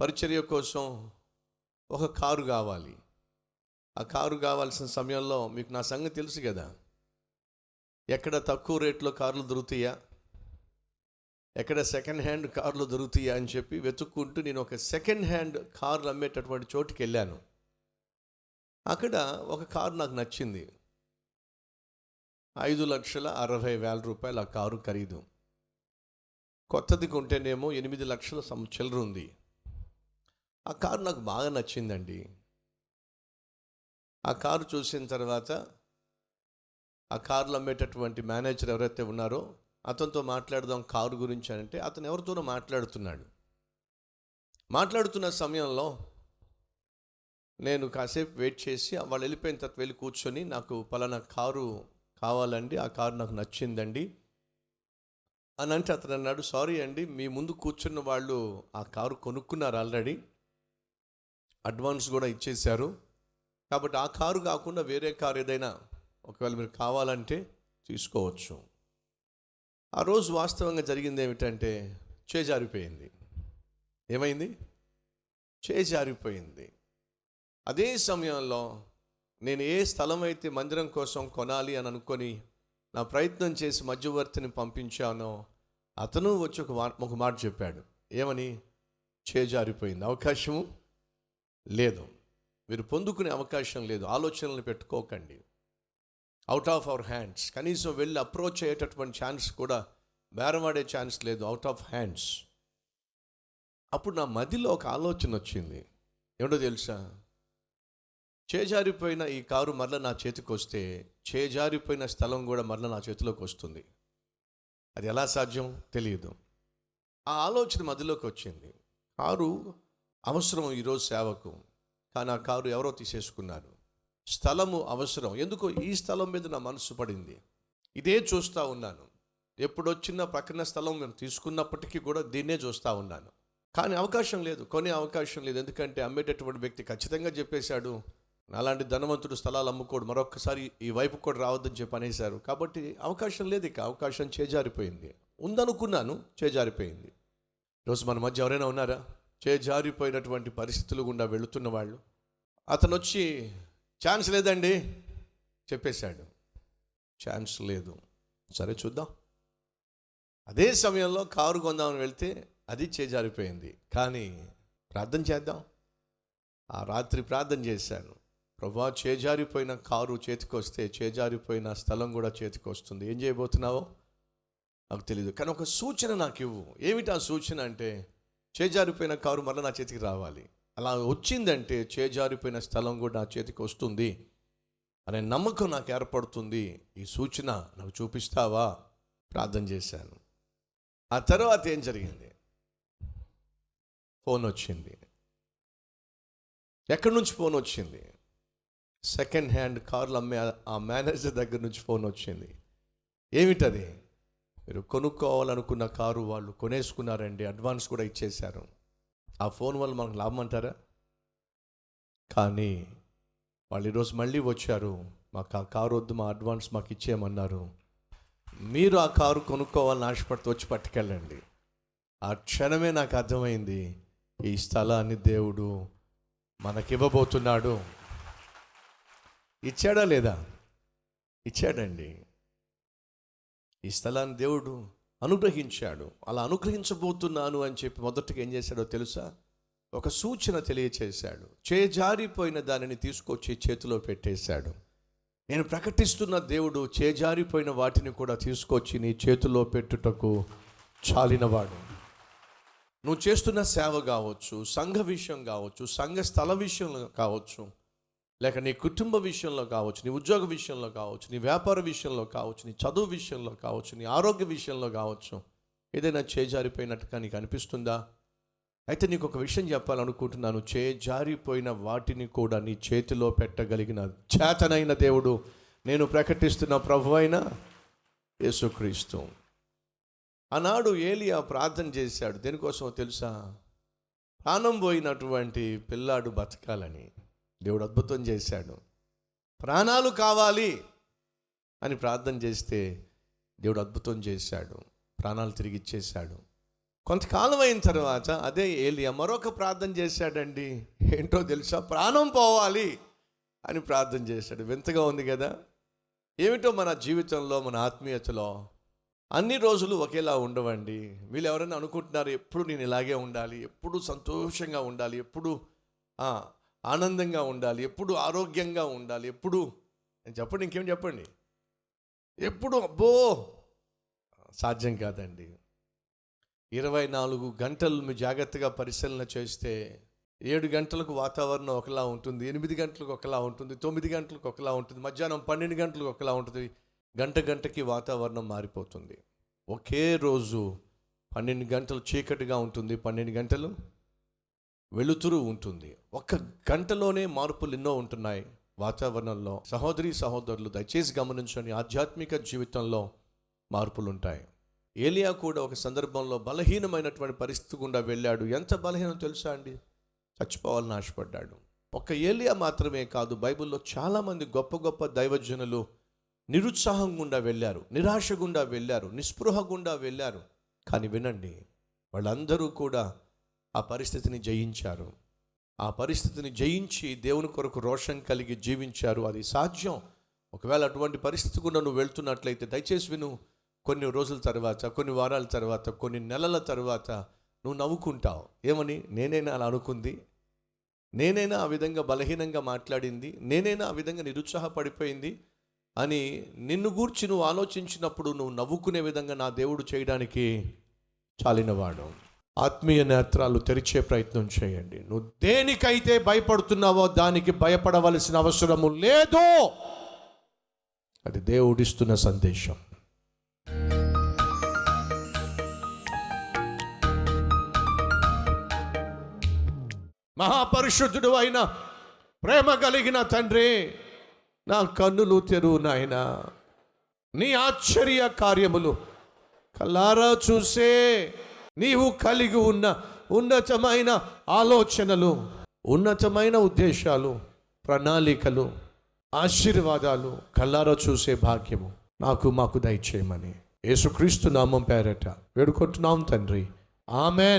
పరిచర్య కోసం ఒక కారు కావాలి. ఆ కారు కావాల్సిన సమయంలో మీకు నా సంగతి తెలుసు కదా, ఎక్కడ తక్కువ రేట్లో కార్లు దొరుకుతాయా, ఎక్కడ సెకండ్ హ్యాండ్ కార్లు దొరుకుతాయా అని చెప్పి వెతుక్కుంటూ నేను ఒక సెకండ్ హ్యాండ్ కార్లు అమ్మేటటువంటి చోటుకి వెళ్ళాను. అక్కడ ఒక కారు నాకు నచ్చింది. 5,60,000 రూపాయలు ఆ కారు ఖరీదు. కొత్తది కొంటేనేమో 8 లక్షల చిల్లర ఉంది. ఆ కారు నాకు బాగా నచ్చిందండి. ఆ కారు చూసిన తర్వాత ఆ కార్లు అమ్మేటటువంటి మేనేజర్ ఎవరైతే ఉన్నారో అతనితో మాట్లాడదాం కారు గురించి అంటే అతను ఎవరితోనో మాట్లాడుతున్న సమయంలో నేను కాసేపు వెయిట్ చేసి వాళ్ళు వెళ్ళిపోయిన తర్వాత వెళ్ళి కూర్చొని, నాకు పలానా కారు కావాలండి, ఆ కారు నాకు నచ్చిందండి అని అంటే అతను అన్నాడు, సారీ అండి, మీ ముందు కూర్చున్న వాళ్ళు ఆ కారు కొనుక్కున్నారు ఆల్రెడీ, అడ్వాన్స్ కూడా ఇచ్చేశారు, కాబట్టి ఆ కారు కాకుండా వేరే కారు ఏదైనా ఒకవేళ మీరు కావాలంటే తీసుకోవచ్చు. ఆ రోజు వాస్తవంగా జరిగింది ఏమిటంటే చేజారిపోయింది. ఏమైంది? చేజారిపోయింది. అదే సమయంలో నేను ఏ స్థలం అయితే మందిరం కోసం కొనాలి అని అనుకొని నా ప్రయత్నం చేసి మధ్యవర్తిని పంపించానో అతను వచ్చి ఒక మాట చెప్పాడు. ఏమని? చేజారిపోయింది, అవకాశము లేదు, మీరు పొందుకునే అవకాశం లేదు, ఆలోచనలు పెట్టుకోకండి, అవుట్ ఆఫ్ అవర్ హ్యాండ్స్. కనీసం వెళ్ళి అప్రోచ్ అయ్యేటటువంటి ఛాన్స్ కూడా, బేరమాడే ఛాన్స్ లేదు, అవుట్ ఆఫ్ హ్యాండ్స్. అప్పుడు నా మదిలో ఒక ఆలోచన వచ్చింది. ఏమిటో తెలుసా? చేజారిపోయిన ఈ కారు మరల నా చేతికి వస్తే చేజారిపోయిన స్థలం కూడా మరల నా చేతిలోకి వస్తుంది. అది ఎలా సాధ్యం తెలియదు. ఆ ఆలోచన మధ్యలోకి వచ్చింది. కారు అవసరం ఈరోజు సేవకు, కానీ ఆ కారు ఎవరో తీసేసుకున్నారు. స్థలము అవసరం, ఎందుకో ఈ స్థలం మీద నా మనసు పడింది. ఇదే చూస్తూ ఉన్నాను, ఎప్పుడొచ్చినా పక్కన స్థలం మేము తీసుకున్నప్పటికీ కూడా దీన్నే చూస్తూ ఉన్నాను. కానీ అవకాశం లేదు, కొనే అవకాశం లేదు. ఎందుకంటే అమ్మేటటువంటి వ్యక్తి ఖచ్చితంగా చెప్పేశాడు, అలాంటి ధనవంతుడు స్థలాలు అమ్ముకోడు, మరొకసారి ఈ వైపు కూడా రావద్దని చెప్పి అనేశారు. కాబట్టి అవకాశం లేదు, ఇక అవకాశం చేజారిపోయింది. ఉందనుకున్నాను, చేజారిపోయింది. ఈరోజు మన మధ్య ఎవరైనా ఉన్నారా చేజారిపోయినటువంటి పరిస్థితులు గుండా వెళుతున్న వాళ్ళు? అతను వచ్చి ఛాన్స్ లేదండి చెప్పేశాడు, ఛాన్స్ లేదు, సరే చూద్దాం. అదే సమయంలో కారు కొందామని వెళ్తే అది చేజారిపోయింది. కానీ ప్రార్థన చేద్దాం. ఆ రాత్రి ప్రార్థన చేశాను, ప్రభువా, చేజారిపోయిన కారు చేతికి వస్తే చేజారిపోయిన స్థలం కూడా చేతికి వస్తుంది, ఏం చేయబోతున్నావో నాకు తెలియదు, కానీ ఒక సూచన నాకు ఇవ్వు. ఏమిటి ఆ సూచన అంటే, చేజారిపోయిన కారు మళ్ళీ నా చేతికి రావాలి. అలా వచ్చిందంటే చేజారిపోయిన స్థలం కూడా నా చేతికి వస్తుంది అనే నమ్మకం నాకు ఏర్పడుతుంది. ఈ సూచన నాకు చూపిస్తావా? ప్రార్థన చేశాను. ఆ తర్వాత ఏం జరిగింది? ఫోన్ వచ్చింది. ఎక్కడి నుంచి ఫోన్ వచ్చింది? సెకండ్ హ్యాండ్ కార్లు అమ్మే ఆ మేనేజర్ దగ్గర నుంచి ఫోన్ వచ్చింది. ఏమిటది? మీరు కొనుక్కోవాలనుకున్న కారు వాళ్ళు కొనేసుకున్నారండి, అడ్వాన్స్ కూడా ఇచ్చేశారు. ఆ ఫోన్ వల్ల మనకు లాభం అంటారా? కానీ వాళ్ళు ఈరోజు మళ్ళీ వచ్చారు, మాకు ఆ కారు వద్దు, మా అడ్వాన్స్ మాకు ఇచ్చేయమన్నారు. మీరు ఆ కారు కొనుక్కోవాలని ఆశపడితే వచ్చి పట్టుకెళ్ళండి. ఆ క్షణమే నాకు అర్థమైంది, ఈ స్థలాన్ని దేవుడు మనకివ్వబోతున్నాడు. ఇచ్చాడా లేదా? ఇచ్చాడండి. ఈ స్థలాన్ని దేవుడు అనుగ్రహించాడు. అలా అనుగ్రహించబోతున్నాను అని చెప్పి మొదటిగా ఏం చేశాడో తెలుసా? ఒక సూచన తెలియచేశాడు. చేజారిపోయిన దానిని తీసుకొచ్చి చేతిలో పెట్టేశాడు. నేను ప్రకటిస్తున్న దేవుడు చేజారిపోయిన వాటిని కూడా తీసుకొచ్చి నీ చేతిలో పెట్టుటకు చాలినవాడు. నువ్వు చేస్తున్న సేవ కావచ్చు, సంఘ విషయం కావచ్చు, సంఘ స్థల విషయంలో కావచ్చు, లేక నీ కుటుంబ విషయంలో కావచ్చు, నీ ఉద్యోగ విషయంలో కావచ్చు, నీ వ్యాపార విషయంలో కావచ్చు, నీ చదువు విషయంలో కావచ్చు, నీ ఆరోగ్య విషయంలో కావచ్చు, ఏదైనా చేజారిపోయినట్టుగా నీకు అనిపిస్తుందా? అయితే నీకు ఒక విషయం చెప్పాలనుకుంటున్నాను. చేజారిపోయిన వాటిని కూడా నీ చేతిలో పెట్టగలిగిన చేతనైన దేవుడు నేను ప్రకటిస్తున్న ప్రభువైన యేసుక్రీస్తు. ఆనాడు ఏలియా ప్రార్థన చేశాడు. దేనికోసమో తెలుసా? ప్రాణం పోయినటువంటి పిల్లాడు బతకాలని. దేవుడు అద్భుతం చేశాడు. ప్రాణాలు కావాలి అని ప్రార్థన చేస్తే దేవుడు అద్భుతం చేశాడు, ప్రాణాలు తిరిగి ఇచ్చేశాడు. కొంతకాలం అయిన తర్వాత అదే ఏలియా మరొక ప్రార్థన చేశాడండి. ఏంటో తెలుసా? ప్రాణం పోవాలి అని ప్రార్థన చేశాడు. వింతగా ఉంది కదా. ఏమిటో మన జీవితంలో, మన ఆత్మీయతలో అన్ని రోజులు ఒకేలా ఉండవండి. వీళ్ళు ఎవరైనా అనుకుంటున్నారు ఎప్పుడు నేను ఇలాగే ఉండాలి, ఎప్పుడు సంతోషంగా ఉండాలి, ఎప్పుడు ఆనందంగా ఉండాలి, ఎప్పుడు ఆరోగ్యంగా ఉండాలి, ఎప్పుడు చెప్పండి, ఇంకేం చెప్పండి, ఎప్పుడు అబ్బో సాధ్యం కాదండి. 24 గంటలు మీరు జాగ్రత్తగా పరిశీలన చేస్తే 7 గంటలకు వాతావరణం ఒకలా ఉంటుంది, 8 గంటలకు ఒకలా ఉంటుంది, 9 గంటలకు ఒకలా ఉంటుంది, మధ్యాహ్నం 12 గంటలకు ఒకలా ఉంటుంది, గంట గంటకి వాతావరణం మారిపోతుంది. ఒకే రోజు 12 గంటలు చీకటిగా ఉంటుంది, 12 గంటలు వెలుతురు ఉంటుంది. ఒక్క గంటలోనే మార్పులు ఎన్నో ఉంటున్నాయి వాతావరణంలో. సహోదరి సహోదరులు దయచేసి గమనించండి, ఆధ్యాత్మిక జీవితంలో మార్పులు ఉంటాయి. ఏలియా కూడా ఒక సందర్భంలో బలహీనమైనటువంటి పరిస్థితి గుండా వెళ్ళాడు. ఎంత బలహీనం తెలుసా అండి? చచ్చిపోవాలని ఆశపడ్డాడు. ఒక్క ఏలియా మాత్రమే కాదు, బైబిల్లో చాలామంది గొప్ప గొప్ప దైవజనులు నిరుత్సాహం గుండా వెళ్ళారు, నిరాశ గుండా వెళ్ళారు, నిస్పృహ గుండా వెళ్ళారు. కానీ వినండి, వాళ్ళందరూ కూడా ఆ పరిస్థితిని జయించారు. ఆ పరిస్థితిని జయించి దేవుని కొరకు రోషం కలిగి జీవించారు. అది సాధ్యం. ఒకవేళ అటువంటి పరిస్థితి గుండా నువ్వు వెళ్తున్నట్లయితే దయచేసి విను. కొన్ని రోజుల తర్వాత, కొన్ని వారాల తర్వాత, కొన్ని నెలల తర్వాత నువ్వు నవ్వుకుంటావు. ఏమని? నేనైనా అలా అనుకుంది, నేనైనా ఆ విధంగా బలహీనంగా మాట్లాడింది, నేనైనా ఆ విధంగా నిరుత్సాహపడిపోయింది అని నిన్ను గూర్చి నువ్వు ఆలోచించినప్పుడు నువ్వు నవ్వుకునే విధంగా నా దేవుడు చేయడానికి చాలినవాడు. ఆత్మీయ నేత్రాలు తెరిచే ప్రయత్నం చేయండి. నువ్వు దేనికైతే భయపడుతున్నావో దానికి భయపడవలసిన అవసరము లేదు. అది దేవుడిస్తున్న సందేశం. మహాపరిశుద్ధుడు అయిన ప్రేమ కలిగిన తండ్రి, నా కన్నులు తెరువు నాయనా, నీ ఆశ్చర్య కార్యములు కల్లారా చూసే నీవు కలిగి ఉన్న ఉన్నతమైన ఆలోచనలు, ఉన్నతమైన ఉద్దేశాలు, ప్రణాళికలు, ఆశీర్వాదాలు కల్లారా చూసే భాగ్యము మాకు దయచేయమని యేసుక్రీస్తు నామం పేరట వేడుకుంటున్నాం తండ్రి. ఆమెన్.